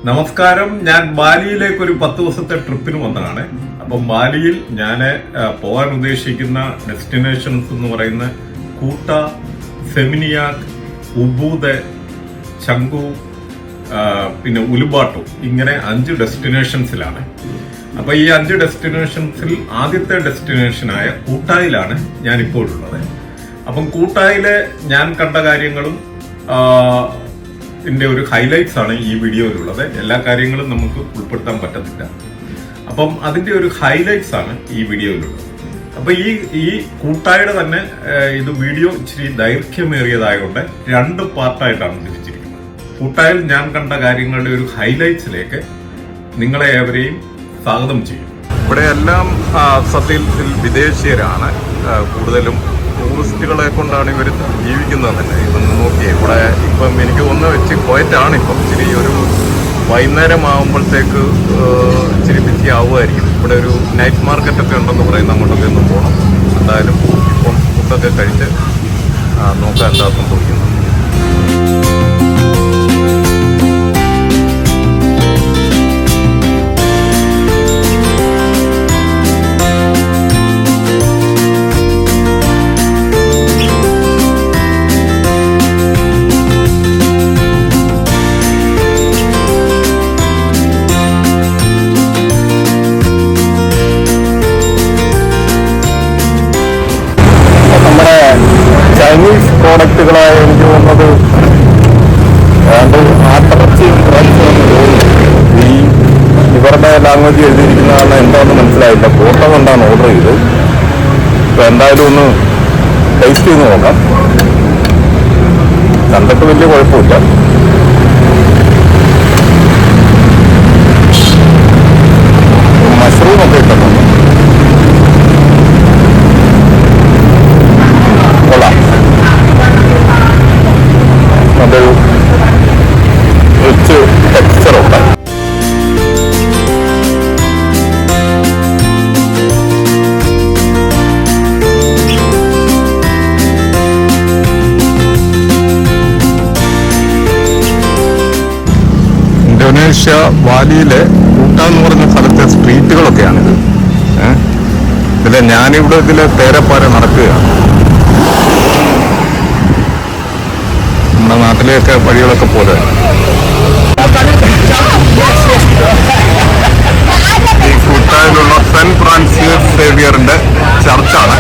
നമസ്കാരം. ഞാൻ ബാലിയിലേക്ക് ഒരു 10 ദിവസത്തെ ട്രിപ്പിന് വന്നതാണ്. അപ്പം ബാലിയിൽ ഞാൻ പോകാൻ ഉദ്ദേശിക്കുന്ന ഡെസ്റ്റിനേഷൻസ് എന്ന് പറയുന്ന കൂട്ട, സെമിനിയാക്, ഉബൂദ്, ചങ്കു, പിന്നെ ഉലുബാട്ടു, ഇങ്ങനെ 5 ഡെസ്റ്റിനേഷൻസിലാണ്. അപ്പൊ ഈ 5 ഡെസ്റ്റിനേഷൻസിൽ ആദ്യത്തെ ഡെസ്റ്റിനേഷനായ കൂട്ടായിലാണ് ഞാനിപ്പോൾ ഉള്ളത്. അപ്പം കൂട്ടായിലെ ഞാൻ കണ്ട കാര്യങ്ങളും ഇതിന്റെ ഒരു ഹൈലൈറ്റ്സ് ആണ് ഈ വീഡിയോയിലുള്ളത്. എല്ലാ കാര്യങ്ങളും നമുക്ക് ഉൾപ്പെടുത്താൻ പറ്റത്തില്ല. അപ്പം അതിന്റെ ഒരു ഹൈലൈറ്റ്സ് ആണ് ഈ വീഡിയോയിലുള്ളത്. അപ്പൊ ഈ കൂട്ടായുടെ തന്നെ ഇത് വീഡിയോ ഇച്ചിരി ദൈർഘ്യമേറിയതായതുകൊണ്ട് 2 പാർട്ടായിട്ടാണ് തിരിച്ചിരിക്കുന്നത്. കൂട്ടായിൽ ഞാൻ കണ്ട കാര്യങ്ങളുടെ ഒരു ഹൈലൈറ്റ്സിലേക്ക് നിങ്ങളെ ഏവരെയും സ്വാഗതം ചെയ്യും. ഇവിടെ എല്ലാം സത്യത്തിൽ വിദേശീയരാണ്. കൂടുതലും ടൂറിസ്റ്റുകളെ കൊണ്ടാണ് ഇവർ ജീവിക്കുന്നത് തന്നെ. ഇതൊന്ന് നോക്കിയേ, ഇവിടെ ഇപ്പം എനിക്ക് വെച്ച് പോയിട്ടാണ്. ഇപ്പം ഇച്ചിരി ഒരു വൈകുന്നേരം ആകുമ്പോഴത്തേക്ക് ഇച്ചിരി ബിസി ആവുമായിരിക്കും. ഇവിടെ ഒരു നൈറ്റ് മാർക്കറ്റൊക്കെ ഉണ്ടെന്ന് പറയുന്നത്, അങ്ങോട്ടൊക്കെ ഒന്ന് പോകണം. എന്തായാലും ഇപ്പം ഫുഡൊക്കെ കഴിച്ച് നോക്കാൻ എന്താ സംഭവിക്കുന്നത്. ചൈനീസ് പ്രോഡക്റ്റുകളായ എനിക്ക് തോന്നുന്നത് ഇവരുടെ ലാംഗ്വേജ് എഴുതിയിരിക്കുന്നതാണ്. എന്താണെന്ന് മനസ്സിലായില്ല. ഫോട്ടോ കൊണ്ടാണ് ഓർഡർ ചെയ്തത്. ഇപ്പം എന്തായാലും ഒന്ന് ടേസ്റ്റ് ചെയ്ത് നോക്കാം. കണ്ടിട്ട് വലിയ കുഴപ്പമില്ല. മഷ്റൂം ഒക്കെ ഇട്ടിട്ടുണ്ട്. ഇന്തോനേഷ്യ വാലിയിലെ കൂട്ട എന്ന് പറഞ്ഞ സ്ഥലത്തെ സ്ട്രീറ്റുകളൊക്കെയാണിത്. ഇതിലെ തേരപ്പാര നടക്കുകയാണ്. നമ്മുടെ നാട്ടിലെയൊക്കെ വഴികളൊക്കെ പോലെ. ഈ കൂട്ടായിലുള്ള സെന്റ് ഫ്രാൻസിസ് സേവിയറിന്റെ ചർച്ചാണ്.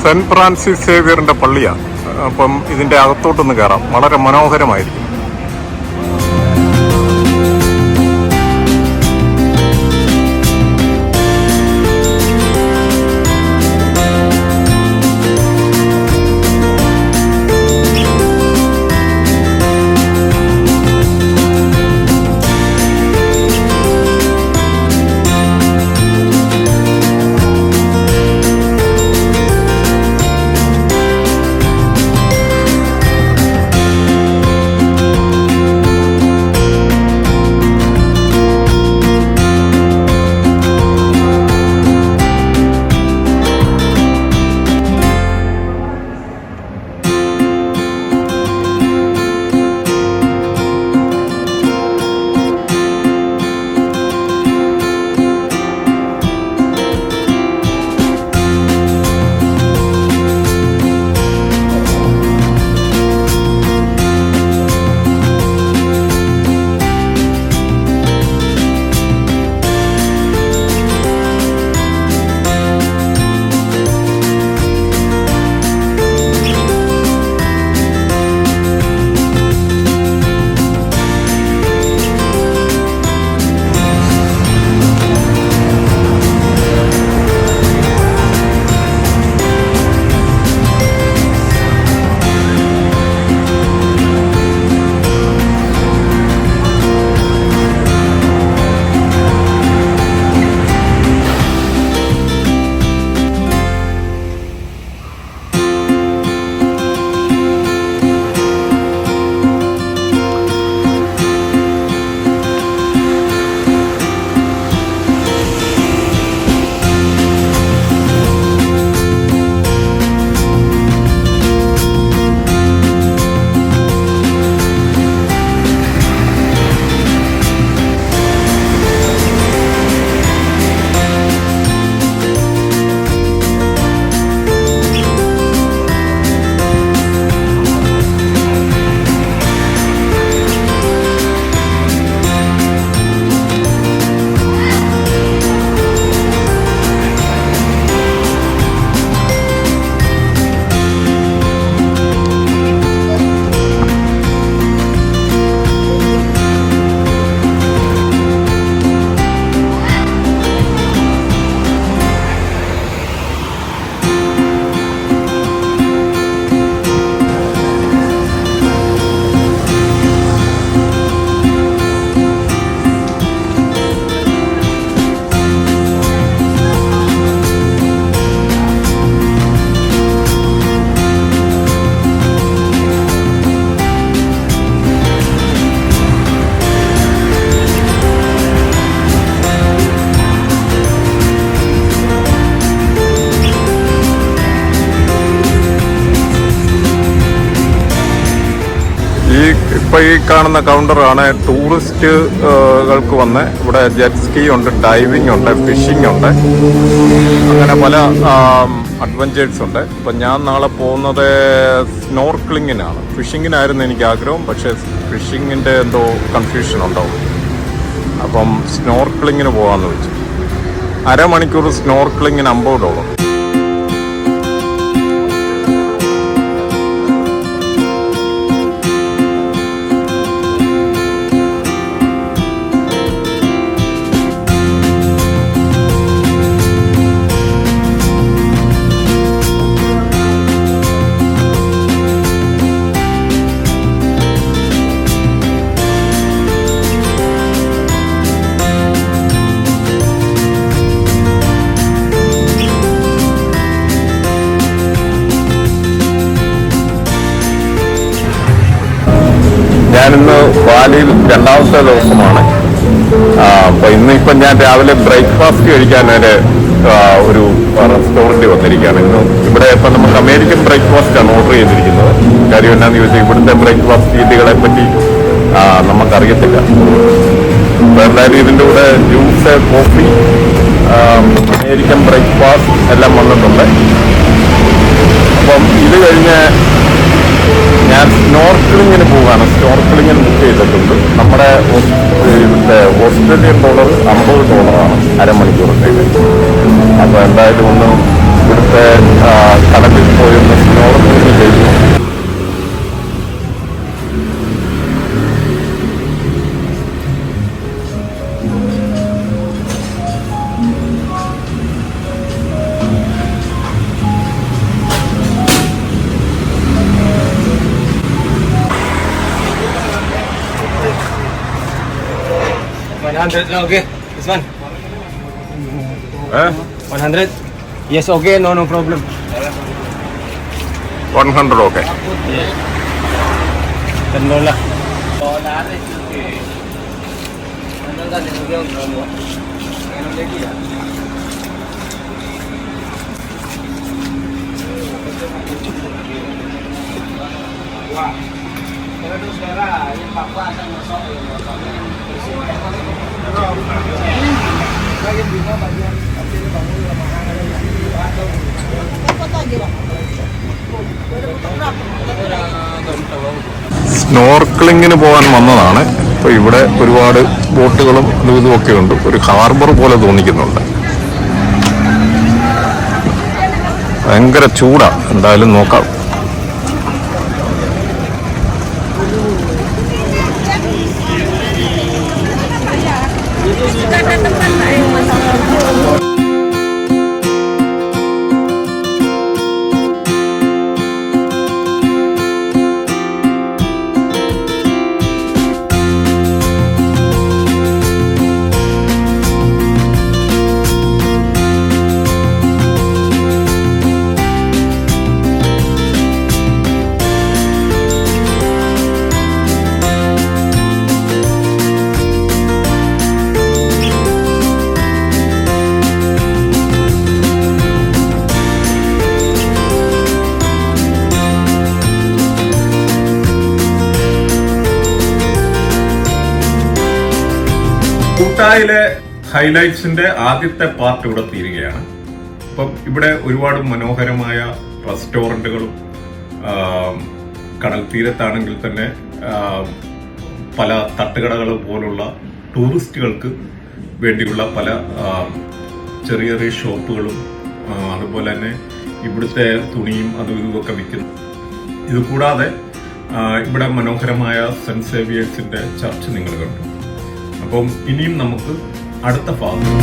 സെന്റ് ഫ്രാൻസിസ് സേവിയറിന്റെ പള്ളിയാണ്. അപ്പം ഇതിന്റെ അകത്തോട്ടൊന്ന് കയറാം. വളരെ മനോഹരമായിരിക്കും. അപ്പോൾ ഈ കാണുന്ന കൗണ്ടറാണ് ടൂറിസ്റ്റുകൾക്ക് വന്ന് ഇവിടെ ജെറ്റ് സ്കീ ഉണ്ട്, ഡൈവിംഗ് ഉണ്ട്, ഫിഷിംഗ് ഉണ്ട്, അങ്ങനെ പല അഡ്വഞ്ചേഴ്സ് ഉണ്ട്. അപ്പം ഞാൻ നാളെ പോകുന്നത് സ്നോർക്ലിങ്ങിനാണ്. ഫിഷിങ്ങിനായിരുന്നു എനിക്ക് ആഗ്രഹം, പക്ഷേ ഫിഷിങ്ങിൻ്റെ എന്തോ കൺഫ്യൂഷൻ ഉണ്ടാവും. അപ്പം സ്നോർക്ലിങ്ങിന് പോകാമെന്ന് വെച്ചു. അരമണിക്കൂർ സ്നോർക്ലിങ്ങിന് $50. ഞാനിന്ന് ബാലിയിൽ 2ാമത്തെ ദിവസമാണ്. അപ്പോൾ ഇന്നിപ്പം ഞാൻ രാവിലെ ബ്രേക്ക്ഫാസ്റ്റ് കഴിക്കാൻ ഒരു റെസ്റ്റോറൻറ്റിൽ വന്നിരിക്കുകയാണ്. ഇന്ന് ഇവിടെ ഇപ്പം നമുക്ക് അമേരിക്കൻ ബ്രേക്ക്ഫാസ്റ്റാണ് ഓർഡർ ചെയ്തിരിക്കുന്നത്. കാര്യം എന്നാന്ന് ചോദിച്ചാൽ ഇവിടുത്തെ ബ്രേക്ക്ഫാസ്റ്റ് രീതികളെ പറ്റി നമുക്കറിയത്തില്ല. അപ്പോൾ എന്തായാലും ഇതിൻ്റെ കൂടെ ജ്യൂസ്, കോഫി, അമേരിക്കൻ ബ്രേക്ക്ഫാസ്റ്റ് എല്ലാം വന്നിട്ടുണ്ട്. അപ്പം ഇത് കഴിഞ്ഞ് ഞാൻ സ്നോർക്കിളിങ്ങിന് പോവുകയാണ്. സ്നോർക്കിളിങ്ങിന് ബുക്ക് ചെയ്തിട്ടുണ്ട്. നമ്മുടെ ഇവിടുത്തെ ഓസ്ട്രേലിയൻ ഡോളർ $50 അരമണിക്കൂറത്തേക്ക്. അപ്പോൾ എന്തായാലും ഒന്ന് ഇവിടുത്തെ കടലിൽ പോയി ഒന്ന് സ്നോർക്കിളിങ് ചെയ്തു. Okay, this one. 100. Yes, okay, no problem. 100 okay. $10. സ്നോർക്കിളിങ്ങിന് പോകാൻ വന്നതാണ്. അപ്പോൾ ഇവിടെ ഒരുപാട് ബോട്ടുകളും ഇതുമൊക്കെ ഉണ്ട്. ഒരു ഹാർബർ പോലെ തോന്നിക്കുന്നുണ്ട്. ഭയങ്കര ചൂടാ. എന്തായാലും നോക്കാം. കൂട്ടായിലെ ഹൈലൈറ്റ്സിന്റെ ആദ്യത്തെ പാർട്ട് ഇവിടെ തീരുകയാണ്. അപ്പം ഇവിടെ ഒരുപാട് മനോഹരമായ റെസ്റ്റോറൻറ്റുകളും കടൽ തീരത്താണെങ്കിൽ തന്നെ പല തട്ടുകടകൾ പോലുള്ള ടൂറിസ്റ്റുകൾക്ക് വേണ്ടിയുള്ള പല ചെറിയ ചെറിയ ഷോപ്പുകളും അതുപോലെ തന്നെ ഇവിടുത്തെ തുണിയും അതും ഇതുമൊക്കെ വിൽക്കുന്നു. ഇത് കൂടാതെ ഇവിടെ മനോഹരമായ സെന്റ് സേവിയേഴ്സിന്റെ ചർച്ച് നിങ്ങൾ കണ്ടു. അപ്പം ഇനിയും നമുക്ക് അടുത്ത ഭാഗം